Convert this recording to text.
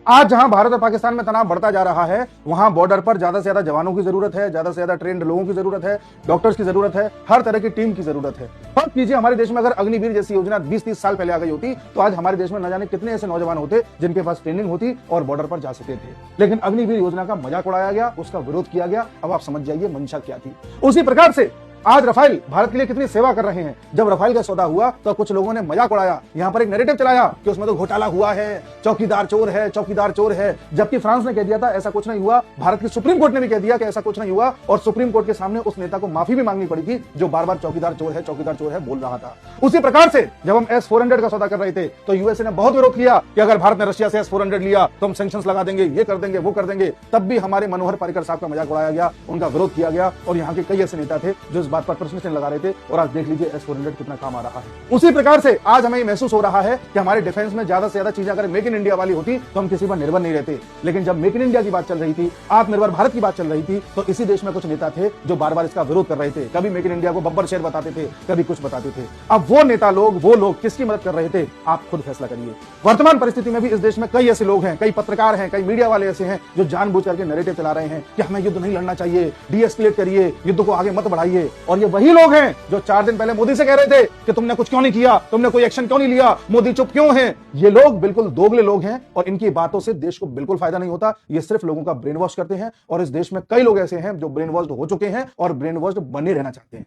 आज जहां भारत और पाकिस्तान में तनाव बढ़ता जा रहा है, वहां बॉर्डर पर ज्यादा से ज्यादा जवानों की जरूरत है, ज्यादा से ज्यादा ट्रेंड लोगों की जरूरत है, डॉक्टर्स की जरूरत है, हर तरह की टीम की जरूरत है। फर्क कीजिए, हमारे देश में अगर अग्निवीर जैसी योजना 20-30 साल पहले आ गई होती तो आज हमारे देश में न जाने कितने ऐसे नौजवान होते जिनके पास ट्रेनिंग होती और बॉर्डर पर जा सकते थे। लेकिन अग्निवीर योजना का मजाक उड़ाया गया, उसका विरोध किया गया। अब आप समझ जाइए मंशा क्या थी। उसी प्रकार से आज रफाल भारत के लिए कितनी सेवा कर रहे हैं। जब रफाल का सौदा हुआ तो कुछ लोगों ने मजाक उड़ाया, यहां पर एक नैरेटिव चलाया कि उसमें तो घोटाला हुआ है, चौकीदार चोर है, चौकीदार चोर है। जबकि फ्रांस ने कह दिया था ऐसा कुछ नहीं हुआ, भारत की सुप्रीम कोर्ट ने भी कह दिया कि ऐसा कुछ नहीं हुआ, और सुप्रीम कोर्ट के सामने उस नेता को माफी भी मांगनी पड़ी थी जो बार बार चौकीदार चोर है बोल रहा था। उसी प्रकार से जब हम S-400 का सौदा कर रहे थे तो यूएसए ने बहुत विरोध किया कि अगर भारत ने रशिया से S-400 लिया तो हम सैंक्शंस लगा देंगे, ये कर देंगे, वो कर देंगे। तब भी हमारे मनोहर पर्रिकर साहब का मजाक उड़ाया गया, उनका विरोध किया गया, और यहाँ के कई ऐसे नेता थे जो इस बात पर प्रश्न चिन्ह लगा रहे थे। और आज देख लीजिए S-400 कितना काम आ रहा है। उसी प्रकार से आज हमें महसूस हो रहा है कि हमारे डिफेंस में ज्यादा से ज्यादा चीजें अगर मेक इन इंडिया वाली होती तो हम किसी पर निर्भर नहीं रहते। लेकिन जब मेक इन इंडिया की बात चल रही थी, आत्मनिर्भर भारत की बात चल रही थी, तो इसी देश में कुछ नेता थे जो बार बार इसका विरोध कर रहे थे। कभी मेक इन इंडिया को बब्बर शेर बताते थे, कभी कुछ बताते थे। अब वो नेता लोग, वो लोग किसकी मदद कर रहे थे, आप खुद फैसला करिए। वर्तमान परिस्थिति में भी इस देश में कई ऐसे लोग हैं, कई पत्रकार हैं, कई मीडिया वाले ऐसे हैं जो जानबूझ करके नैरेटिव चला रहे हैं कि हमें युद्ध नहीं लड़ना चाहिए, डीएस्केलेट करिए, युद्ध को आगे मत बढ़ाइए। और ये वही लोग हैं जो 4 दिन पहले मोदी से कह रहे थे कि तुमने कुछ क्यों नहीं किया, तुमने कोई एक्शन क्यों नहीं लिया, मोदी चुप क्यों है। ये लोग बिल्कुल दोगले लोग हैं और इनकी बातों से देश को बिल्कुल फायदा नहीं होता। ये सिर्फ लोगों का ब्रेन वॉश करते हैं, और इस देश में कई लोग ऐसे हैं जो ब्रेन वॉश्ड हो चुके हैं और ब्रेन वॉश्ड बने रहना चाहते हैं।